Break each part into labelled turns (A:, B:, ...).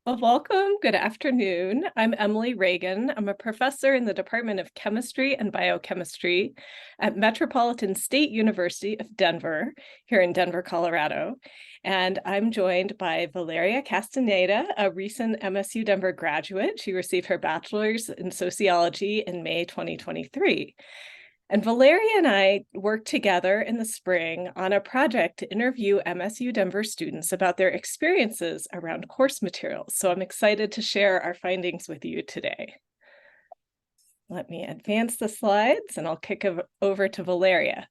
A: Well, welcome. Good afternoon. I'm Emily Ragan. I'm a professor in the Department of Chemistry and Biochemistry at Metropolitan State University of Denver, here in Denver, Colorado. And I'm joined by Valeria Castaneda, a recent MSU Denver graduate. She received her bachelor's in sociology in May 2023. And Valeria and I worked together in the spring on a project to interview MSU Denver students about their experiences around course materials. So I'm excited to share our findings with you today. Let me advance the slides and I'll kick it over to Valeria.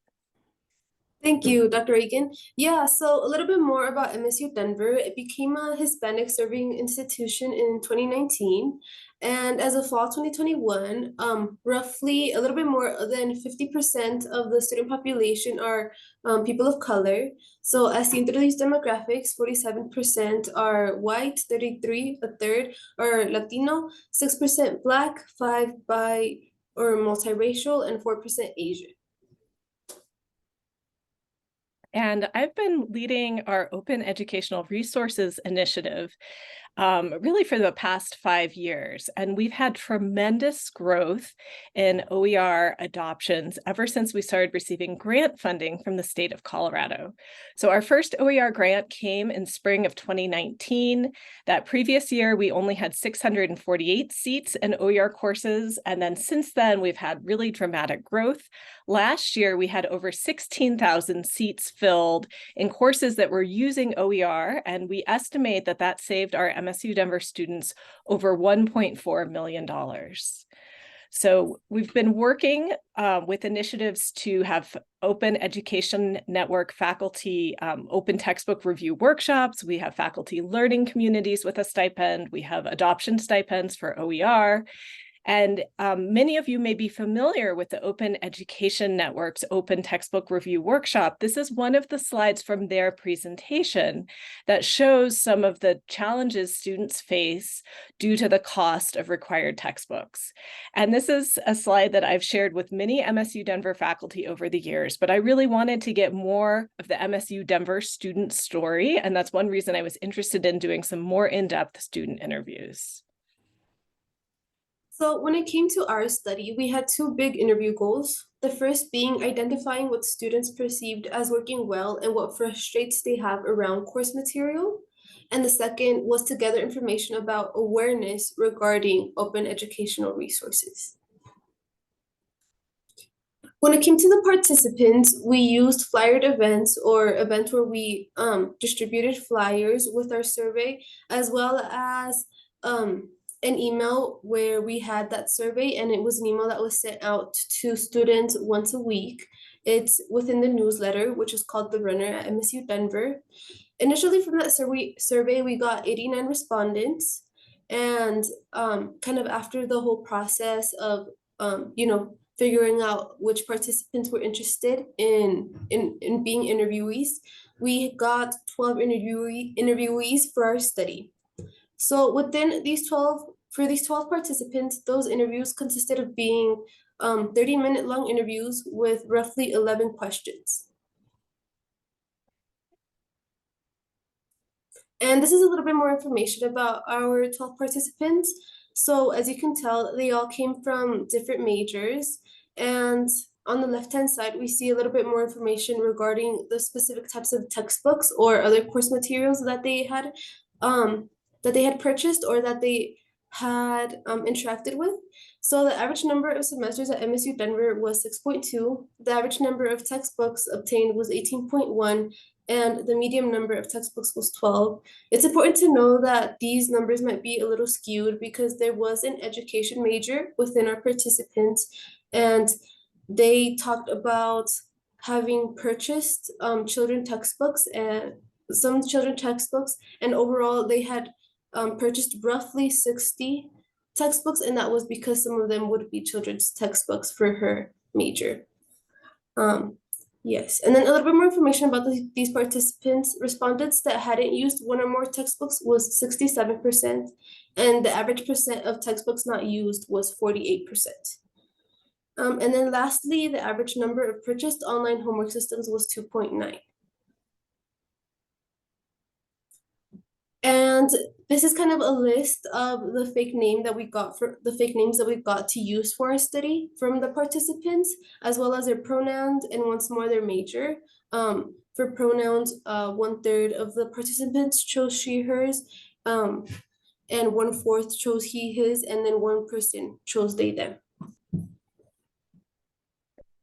B: Thank you, Dr. Ragan. Yeah, so a little bit more about MSU Denver. It became a Hispanic-serving institution in 2019. And as of fall 2021, roughly a little bit more than 50% of the student population are people of color. So as seen through these demographics, 47% are white, 33, a third, are Latino, 6% Black, 5 bi or multiracial, and 4% Asian.
A: And I've been leading our Open Educational Resources Initiative really for the past 5 years. And we've had tremendous growth in OER adoptions ever since we started receiving grant funding from the state of Colorado. So our first OER grant came in spring of 2019. That previous year, we only had 648 seats in OER courses. And then since then, we've had really dramatic growth. Last year, we had over 16,000 seats filled in courses that were using OER, and we estimate that that saved our MSU Denver students over $1.4 million. So we've been working with initiatives to have Open Education Network faculty open textbook review workshops. We have faculty learning communities with a stipend. We have adoption stipends for OER. And many of you may be familiar with the Open Education Network's Open Textbook Review Workshop. This is one of the slides from their presentation that shows some of the challenges students face due to the cost of required textbooks. And this is a slide that I've shared with many MSU Denver faculty over the years, but I really wanted to get more of the MSU Denver student story. And that's one reason I was interested in doing some more in-depth student interviews.
B: So when it came to our study, we had two big interview goals. The first being identifying what students perceived as working well and what frustrates they have around course material. And the second was to gather information about awareness regarding open educational resources. When it came to the participants, we used flyered events or events where we distributed flyers with our survey, as well as an email where we had that survey, and it was an email that was sent out to students once a week. It's within the newsletter, which is called The Runner at MSU Denver. Initially from that survey, we got 89 respondents, and kind of after the whole process of figuring out which participants were interested in being interviewees, we got 12 interviewees for our study. So within these 12 participants, those interviews consisted of being 30-minute long interviews with roughly 11 questions. And this is a little bit more information about our 12 participants. So as you can tell, they all came from different majors. And on the left-hand side, we see a little bit more information regarding the specific types of textbooks or other course materials that they had purchased or that they had interacted with. So the average number of semesters at MSU Denver was 6.2. The average number of textbooks obtained was 18.1, and the median number of textbooks was 12. It's important to know that these numbers might be a little skewed because there was an education major within our participants, and they talked about having purchased children textbooks and some children textbooks, and overall they had purchased roughly 60 textbooks, and that was because some of them would be children's textbooks for her major. Yes, and then a little bit more information about these participants. Respondents that hadn't used one or more textbooks was 67%, and the average percent of textbooks not used was 48%. And then lastly, the average number of purchased online homework systems was 2.9. And And this is kind of a list of the fake names that we got to use for our study from the participants, as well as their pronouns and once more their major. For pronouns, 1/3 of the participants chose she, hers, and 1/4 chose he, his, and then one person chose they, them.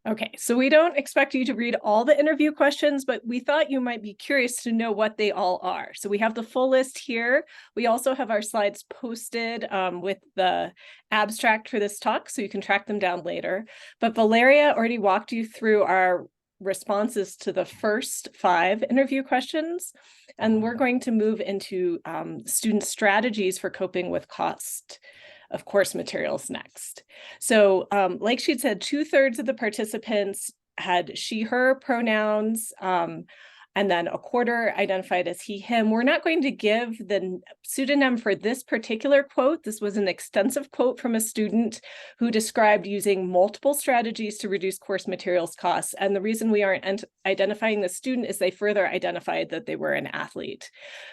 A: Okay, so we don't expect you to read all the interview questions, but we thought you might be curious to know what they all are. So we have the full list here. We also have our slides posted with the abstract for this talk, so you can track them down later. But Valeria already walked you through our responses to the first 5 interview questions, and we're going to move into student strategies for coping with cost of course materials next. So like she'd said, 2/3 of the participants had she, her pronouns, and then 1/4 identified as he, him. We're not going to give the pseudonym for this particular quote. This was an extensive quote from a student who described using multiple strategies to reduce course materials costs. And the reason we aren't identifying the student is they further identified that they were an athlete.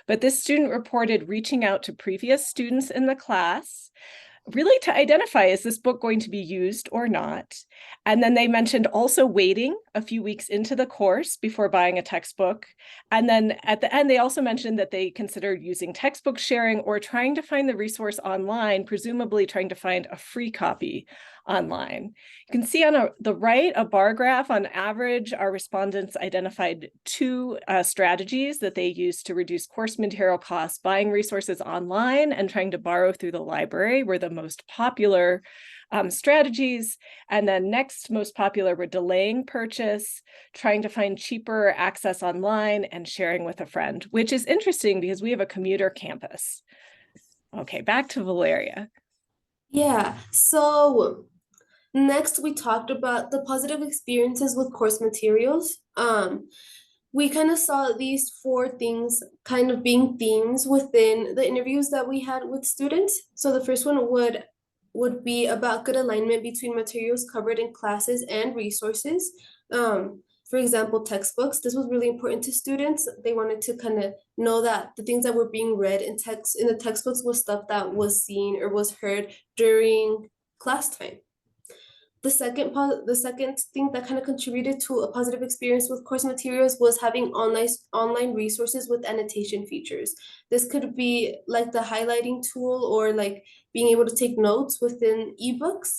A: But this student reported reaching out to previous students in the class, really to identify, is this book going to be used or not? And then they mentioned also waiting a few weeks into the course before buying a textbook. And then at the end, they also mentioned that they considered using textbook sharing or trying to find the resource online, presumably trying to find a free copy online. You can see on the right, a bar graph. On average, our respondents identified 2 strategies that they used to reduce course material costs. Buying resources online and trying to borrow through the library were the most popular strategies. And then next most popular were delaying purchase, trying to find cheaper access online, and sharing with a friend, which is interesting because we have a commuter campus. Okay, back to Valeria.
B: Yeah, so next we talked about the positive experiences with course materials. We kind of saw these 4 things kind of being themes within the interviews that we had with students. So the first one would be about good alignment between materials covered in classes and resources. For example, textbooks. This was really important to students. They wanted to kind of know that the things that were being read in the textbooks was stuff that was seen or was heard during class time. The second thing that kind of contributed to a positive experience with course materials was having online resources with annotation features. This could be like the highlighting tool or like being able to take notes within ebooks.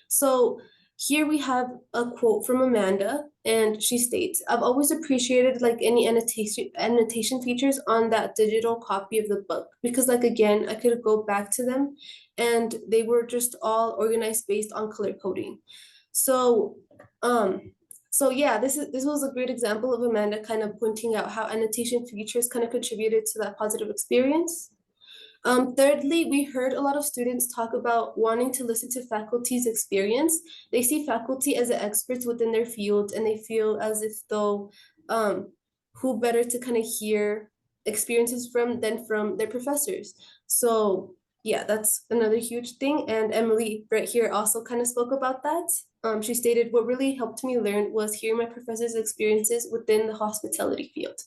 B: So here we have a quote from Amanda, and she states, "I've always appreciated like any annotation features on that digital copy of the book because like again, I could go back to them and they were just all organized based on color coding." So yeah, this was a great example of Amanda kind of pointing out how annotation features kind of contributed to that positive experience. Thirdly, we heard a lot of students talk about wanting to listen to faculty's experience. They see faculty as the experts within their field, and they feel as if though who better to kind of hear experiences from than from their professors. So yeah, that's another huge thing. And Emily right here also kind of spoke about that. She stated, "What really helped me learn was hearing my professors' experiences within the hospitality field."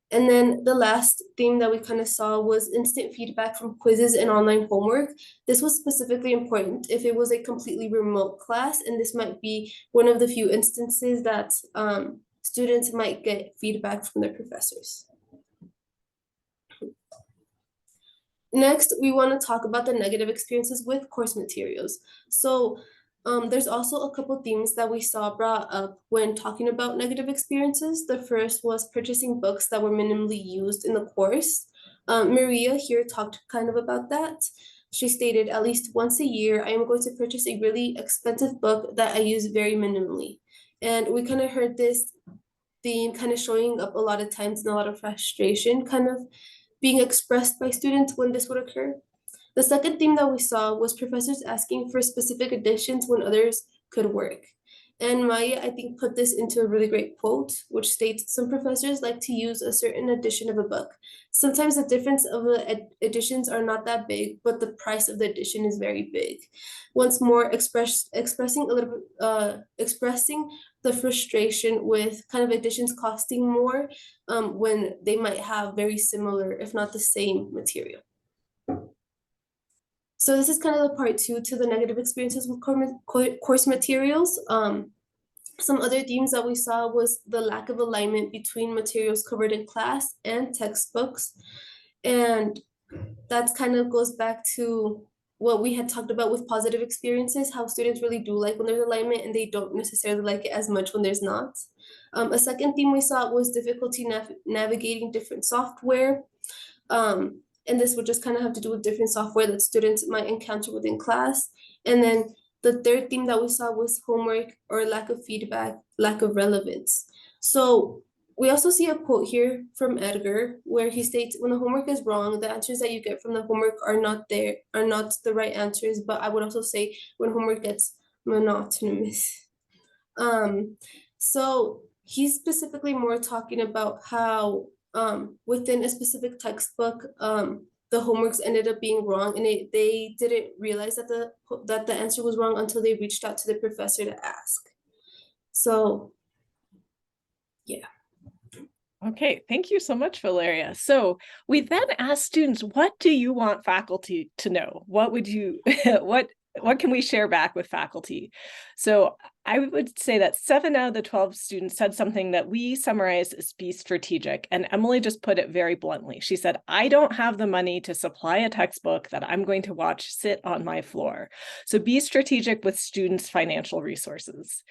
B: And then the last theme that we kind of saw was instant feedback from quizzes and online homework. This was specifically important if it was a completely remote class, and this might be one of the few instances that students might get feedback from their professors. Next, we want to talk about the negative experiences with course materials. So there's also a couple themes that we saw brought up when talking about negative experiences. The first was purchasing books that were minimally used in the course. Maria here talked kind of about that. She stated, "At least once a year, I am going to purchase a really expensive book that I use very minimally." And we kind of heard this theme kind of showing up a lot of times and a lot of frustration kind of being expressed by students when this would occur. The second theme that we saw was professors asking for specific additions when others could work. And Maya, I think, put this into a really great quote, which states, some professors like to use a certain edition of a book. Sometimes the difference of the editions are not that big, but the price of the edition is very big. Once more, expressing a little bit, expressing the frustration with kind of editions costing more when they might have very similar, if not the same material. So this is kind of the part two to the negative experiences with course materials. Some other themes that we saw was the lack of alignment between materials covered in class and textbooks. And that kind of goes back to what we had talked about with positive experiences, how students really do like when there's alignment and they don't necessarily like it as much when there's not. A second theme we saw was difficulty navigating different software. And this would just kind of have to do with different software that students might encounter within class. And then the third theme that we saw was homework or lack of feedback, lack of relevance. So we also see a quote here from Edgar where he states, when the homework is wrong, the answers that you get from the homework are not the right answers. But I would also say when homework gets monotonous. So he's specifically more talking about how within a specific textbook, the homeworks ended up being wrong, and they didn't realize that the answer was wrong until they reached out to the professor to ask. So, yeah.
A: Okay, thank you so much, Valeria. So we then asked students, what do you want faculty to know? What would you, what can we share back with faculty? So I would say that 7 out of the 12 students said something that we summarized as be strategic. And Emily just put it very bluntly. She said, I don't have the money to supply a textbook that I'm going to watch sit on my floor. So be strategic with students' financial resources.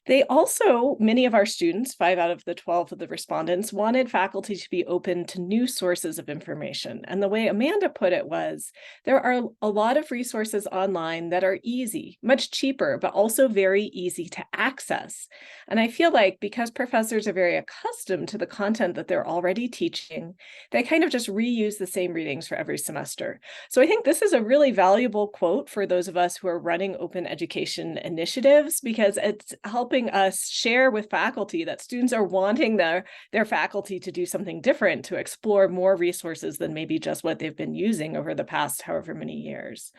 A: They also, many of our students, 5 out of the 12 of the respondents, wanted faculty to be open to new sources of information. And the way Amanda put it was, there are a lot of resources online that are easy, much cheaper, but also very easy to access. And I feel like because professors are very accustomed to the content that they're already teaching, they kind of just reuse the same readings for every semester. So I think this is a really valuable quote for those of us who are running open education initiatives, because it's helping us share with faculty that students are wanting their faculty to do something different, to explore more resources than maybe just what they've been using over the past however many years.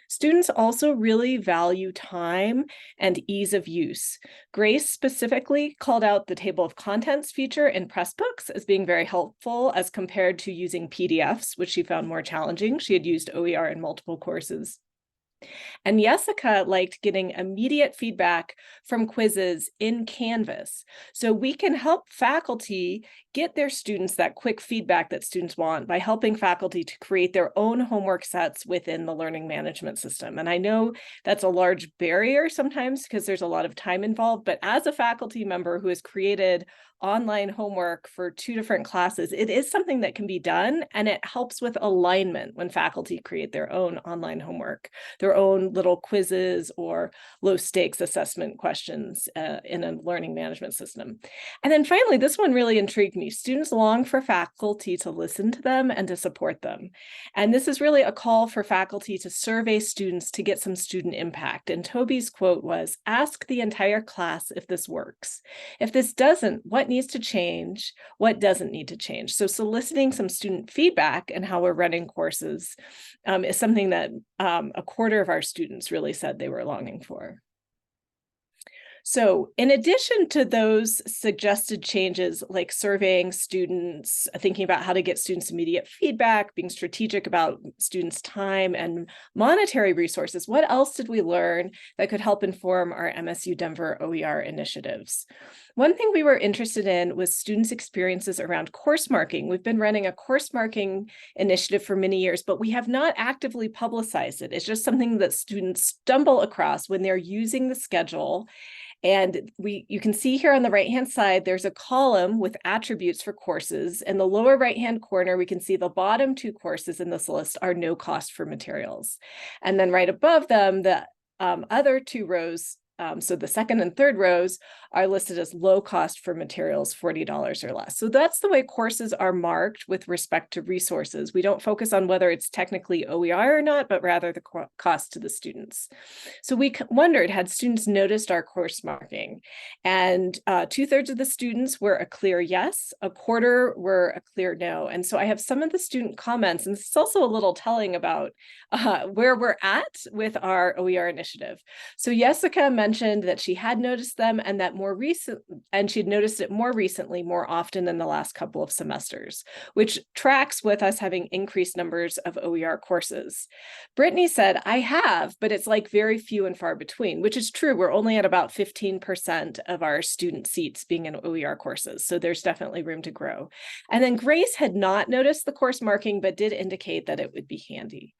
A: Students also really value time and ease of use. Grace specifically called out the table of contents feature in Pressbooks as being very helpful as compared to using PDFs, which she found more challenging. She had used OER in multiple courses. And Jessica liked getting immediate feedback from quizzes in Canvas. So we can help faculty get their students that quick feedback that students want by helping faculty to create their own homework sets within the learning management system. And I know that's a large barrier sometimes because there's a lot of time involved, but as a faculty member who has created online homework for 2 different classes, it is something that can be done, and it helps with alignment when faculty create their own online homework, their own little quizzes or low stakes assessment questions in a learning management system. And then finally, this one really intrigued me. Students long for faculty to listen to them and to support them. And this is really a call for faculty to survey students to get some student impact. And Toby's quote was, ask the entire class if this works. If this doesn't, what needs to change? What doesn't need to change? So soliciting some student feedback and how we're running courses is something that a quarter of our students really said they were longing for. So in addition to those suggested changes, like surveying students, thinking about how to get students immediate feedback, being strategic about students' time and monetary resources, what else did we learn that could help inform our MSU Denver OER initiatives? One thing we were interested in was students' experiences around course marking. We've been running a course marking initiative for many years, but we have not actively publicized it. It's just something that students stumble across when they're using the schedule. And you can see here on the right-hand side, there's a column with attributes for courses. In the lower right-hand corner, we can see the bottom 2 courses in this list are no cost for materials. And then right above them, the other 2 rows So the second and third rows are listed as low cost for materials, $40 or less. So that's the way courses are marked with respect to resources. We don't focus on whether it's technically OER or not, but rather the cost to the students. So we wondered, had students noticed our course marking? And 2/3 of the students were a clear yes, a quarter were a clear no. And so I have some of the student comments, and this is also a little telling about where we're at with our OER initiative. So Jessica mentioned that she had noticed them and that she'd noticed it more recently, more often than the last couple of semesters, which tracks with us having increased numbers of OER courses. Brittany said, I have, but it's like very few and far between, which is true. We're only at about 15% of our student seats being in OER courses. So there's definitely room to grow. And then Grace had not noticed the course marking, but did indicate that it would be handy.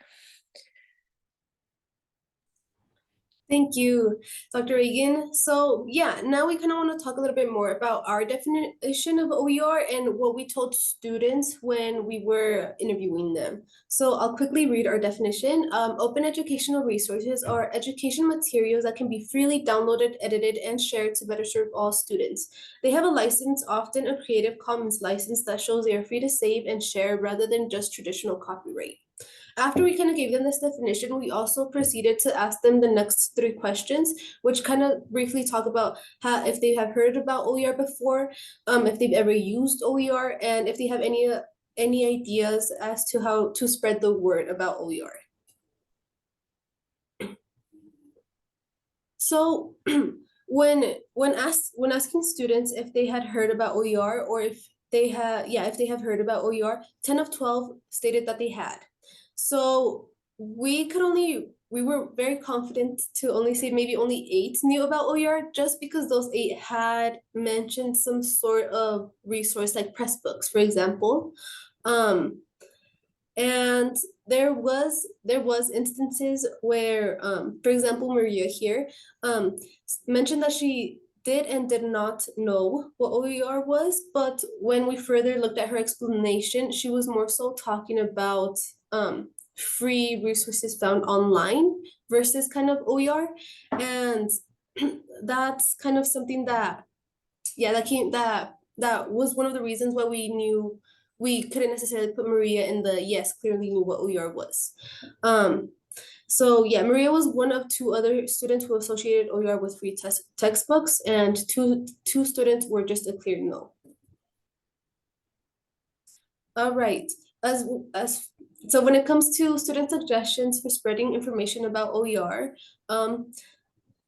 B: Thank you, Dr. Reagan. So yeah, now we kind of want to talk a little bit more about our definition of OER and what we told students when we were interviewing them. So I'll quickly read our definition. Open educational resources are education materials that can be freely downloaded, edited, and shared to better serve all students. They have a license, often a Creative Commons license that shows they are free to save and share rather than just traditional copyright. After we kind of gave them this definition, we also proceeded to ask them the next 3 questions, which kind of briefly talk about if they have heard about OER before, if they've ever used OER, and if they have any ideas as to how to spread the word about OER. So when asking students if they had heard about OER or if they have heard about OER, 10 of 12 stated that they had. So we were very confident to only say maybe only 8 knew about OER, just because those 8 had mentioned some sort of resource like Pressbooks, for example. And there was instances where, for example, Maria here mentioned that she did and did not know what OER was, but when we further looked at her explanation, she was more so talking about free resources found online versus kind of OER, and that's kind of something that that was one of the reasons why we knew we couldn't necessarily put Maria in the yes, clearly knew what OER was. So yeah, Maria was one of 2 other students who associated OER with free textbooks, and two students were just a clear no. All right, so when it comes to student suggestions for spreading information about OER,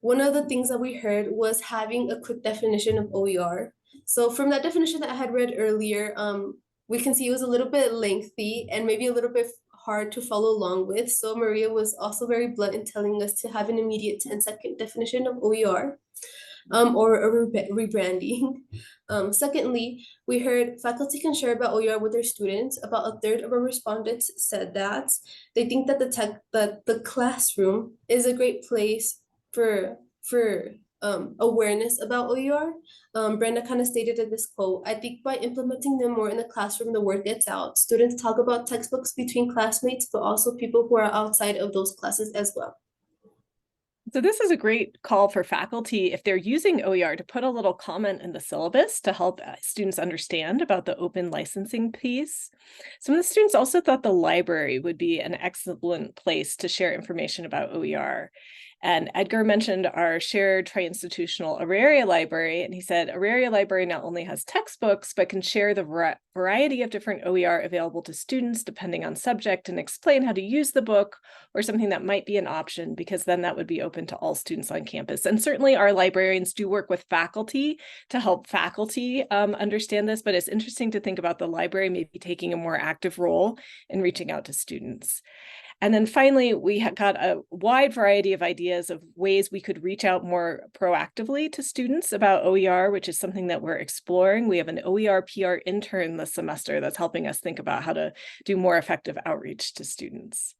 B: one of the things that we heard was having a quick definition of OER. So from that definition that I had read earlier, we can see it was a little bit lengthy and maybe a little bit hard to follow along with. So Maria was also very blunt in telling us to have an immediate 10-second definition of OER, or a rebranding. Secondly, we heard faculty can share about OER with their students. About a third of our respondents said that they think that the classroom is a great place for awareness about OER. Brenda kind of stated in this quote, I think by implementing them more in the classroom, the word gets out. Students talk about textbooks between classmates, but also people who are outside of those classes as well.
A: So this is a great call for faculty, if they're using OER, to put a little comment in the syllabus to help students understand about the open licensing piece. Some of the students also thought the library would be an excellent place to share information about OER. And Edgar mentioned our shared tri-institutional Auraria library, and he said Auraria library not only has textbooks, but can share the variety of different OER available to students depending on subject and explain how to use the book or something that might be an option, because then that would be open to all students on campus. And certainly our librarians do work with faculty to help faculty understand this, but it's interesting to think about the library maybe taking a more active role in reaching out to students. And then finally, we got a wide variety of ideas of ways we could reach out more proactively to students about OER, which is something that we're exploring. We have an OER PR intern this semester that's helping us think about how to do more effective outreach to students.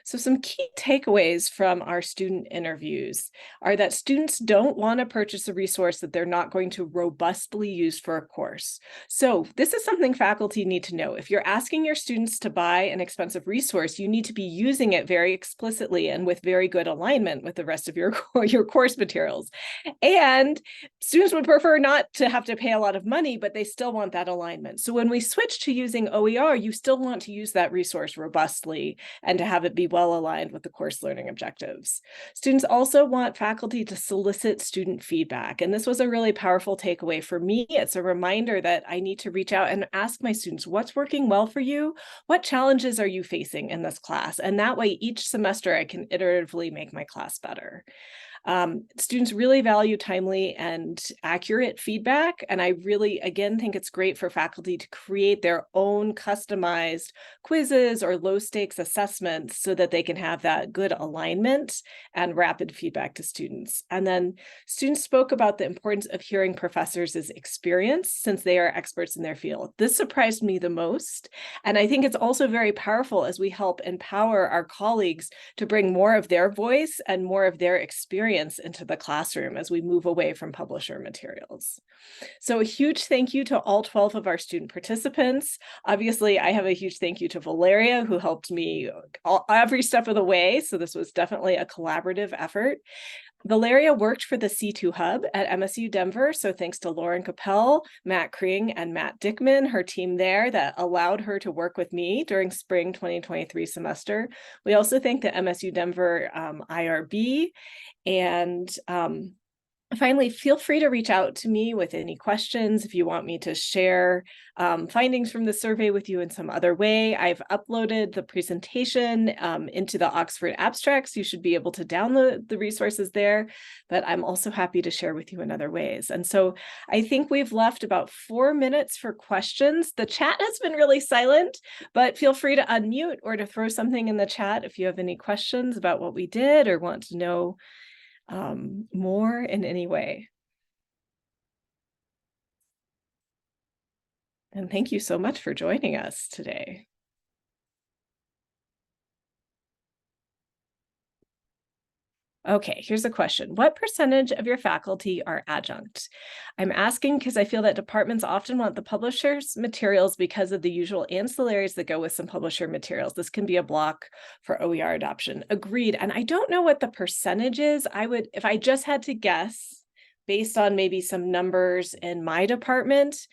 A: So some key takeaways from our student interviews are that students don't want to purchase a resource that they're not going to robustly use for a course. So this is something faculty need to know. If you're asking your students to buy an expensive resource, you need to be using it very explicitly and with very good alignment with the rest of your course materials. And students would prefer not to have to pay a lot of money, but they still want that alignment. So when we switch to using OER, you still want to use that resource robustly and to have it be well aligned with the course learning objectives. Students also want faculty to solicit student feedback. And this was a really powerful takeaway for me. It's a reminder that I need to reach out and ask my students, what's working well for you? What challenges are you facing in this class? And that way, each semester, I can iteratively make my class better. Students really value timely and accurate feedback. And I really, again, think it's great for faculty to create their own customized quizzes or low stakes assessments so that they can have that good alignment and rapid feedback to students. And then students spoke about the importance of hearing professors' experience since they are experts in their field. This surprised me the most. And I think it's also very powerful as we help empower our colleagues to bring more of their voice and more of their experience into the classroom as we move away from publisher materials. So a huge thank you to all 12 of our student participants. Obviously, I have a huge thank you to Valeria, who helped me every step of the way. So this was definitely a collaborative effort. Valeria worked for the C2 Hub at MSU Denver, so thanks to Lauren Capel, Matt Kring, and Matt Dickman, her team there, that allowed her to work with me during spring 2023 semester. We also thank the MSU Denver IRB, and finally, feel free to reach out to me with any questions if you want me to share findings from the survey with you in some other way. I've uploaded the presentation into the Oxford abstracts. You should be able to download the resources there, but I'm also happy to share with you in other ways. And so I think we've left about 4 minutes for questions. The chat has been really silent, but feel free to unmute or to throw something in the chat if you have any questions about what we did or want to know more in any way. And thank you so much for joining us today. Okay, here's a question. What percentage of your faculty are adjunct? I'm asking because I feel that departments often want the publisher's materials because of the usual ancillaries that go with some publisher materials. This can be a block for OER adoption. Agreed. And I don't know what the percentage is. I would, if I just had to guess, based on maybe some numbers in my department,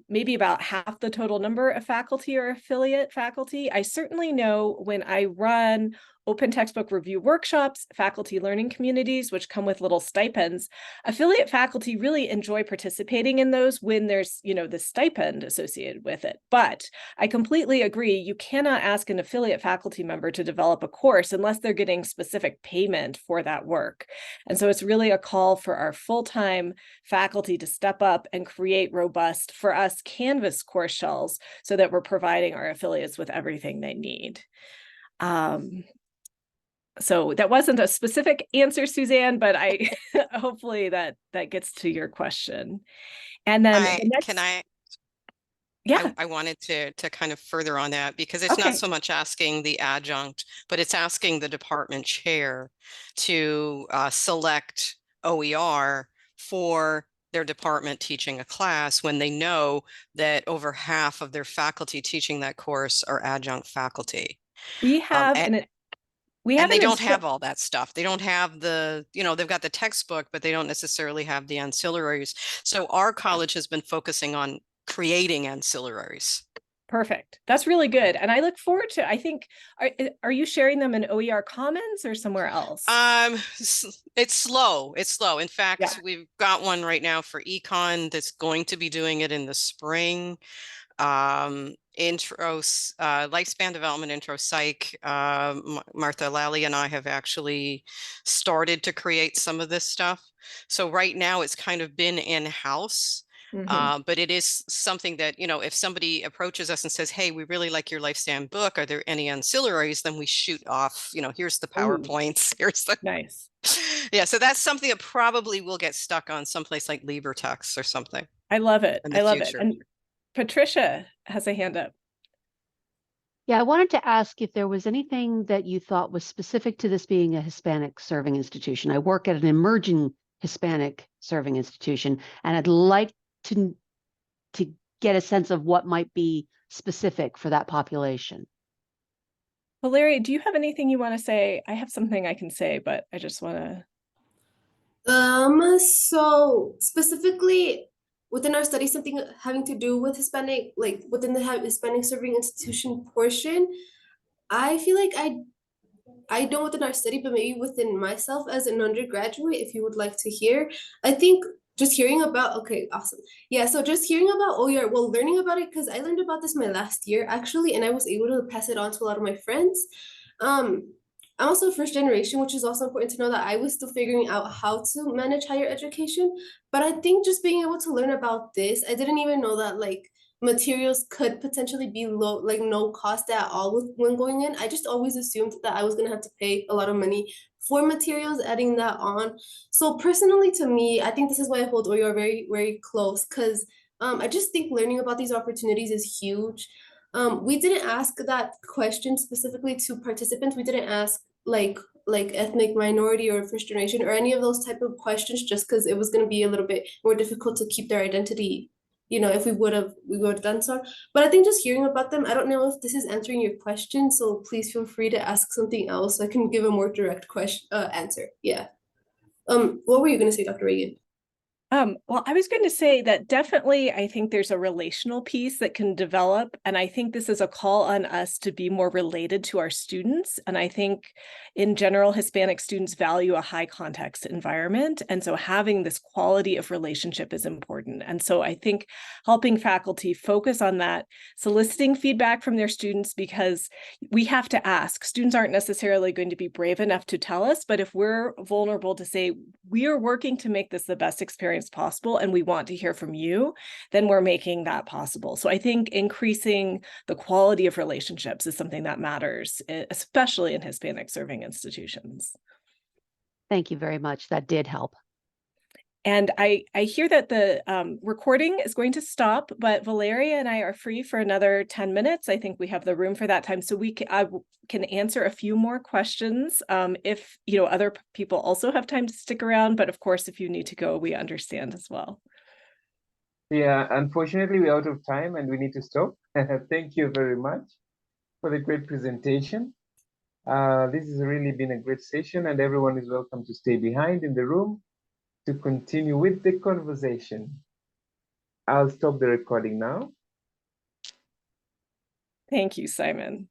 A: maybe about half the total number of faculty or affiliate faculty. I certainly know when I run open textbook review workshops, faculty learning communities, which come with little stipends, affiliate faculty really enjoy participating in those when there's, the stipend associated with it. But I completely agree, you cannot ask an affiliate faculty member to develop a course unless they're getting specific payment for that work. And so it's really a call for our full-time faculty to step up and create robust, for us, Canvas course shells so that we're providing our affiliates with everything they need. So that wasn't a specific answer, Suzanne, but I hopefully that gets to your question. And then the next, yeah,
C: I wanted to kind of further on that because it's not so much asking the adjunct, but it's asking the department chair to select OER for their department teaching a class when they know that over half of their faculty teaching that course are adjunct faculty.
A: We have
C: and they don't have all that stuff. They don't have the, they've got the textbook, but they don't necessarily have the ancillaries. So our college has been focusing on creating ancillaries.
A: Perfect. That's really good. And I look forward to, I think, are you sharing them in OER Commons or somewhere else?
C: It's slow. It's slow. In fact, we've got one right now for econ that's going to be doing it in the spring. Lifespan development intro psych. Martha Lally and I have actually started to create some of this stuff. So right now it's kind of been in-house. But it is something that, if somebody approaches us and says, hey, we really like your Lifespan book, are there any ancillaries? Then we shoot off, here's the PowerPoints. Here's the
A: nice.
C: Yeah, so that's something that probably will get stuck on someplace like LibreText or something.
A: I love it. I love it. And Patricia has a hand up.
D: Yeah, I wanted to ask if there was anything that you thought was specific to this being a Hispanic serving institution. I work at an emerging Hispanic serving institution, and I'd like to get a sense of what might be specific for that population.
A: Valeria, do you have anything you want to say? I have something I can say, but I just want to.
B: So specifically within our study, something having to do with Hispanic, like within the Hispanic serving institution portion, I feel like I don't within our study, but maybe within myself as an undergraduate, if you would like to hear. I think just hearing about, okay, awesome. Yeah, so just hearing about, oh yeah, well, learning about it, because I learned about this my last year actually, and I was able to pass it on to a lot of my friends. Um, I'm also first generation, which is also important to know that I was still figuring out how to manage higher education. But I think just being able to learn about this, I didn't even know that like materials could potentially be low, like no cost at all when going in. I just always assumed that I was gonna have to pay a lot of money for materials, adding that on. So personally to me, I think this is why I hold OER very, very close, because I just think learning about these opportunities is huge. We didn't ask that question specifically to participants. We didn't ask like ethnic minority or first generation or any of those type of questions, just because it was going to be a little bit more difficult to keep their identity, if we would have done so. But I think just hearing about them, I don't know if this is answering your question, so please feel free to ask something else so I can give a more direct question answer. Yeah. What were you going to say, Dr. Ragan?
A: Well, I was going to say that definitely I think there's a relational piece that can develop. And I think this is a call on us to be more related to our students. And I think in general, Hispanic students value a high context environment. And so having this quality of relationship is important. And so I think helping faculty focus on that, soliciting feedback from their students, because we have to ask. Students aren't necessarily going to be brave enough to tell us, but if we're vulnerable to say, we are working to make this the best experience possible and we want to hear from you, then we're making that possible. So I think increasing the quality of relationships is something that matters, especially in Hispanic serving institutions.
D: Thank you very much. That did help.
A: And I hear that the recording is going to stop, but Valeria and I are free for another 10 minutes. I think we have the room for that time. So I can answer a few more questions if other people also have time to stick around. But of course, if you need to go, we understand as well.
E: Yeah, unfortunately, we're out of time and we need to stop. Thank you very much for the great presentation. This has really been a great session and everyone is welcome to stay behind in the room to continue with the conversation. I'll stop the recording now.
A: Thank you, Simon.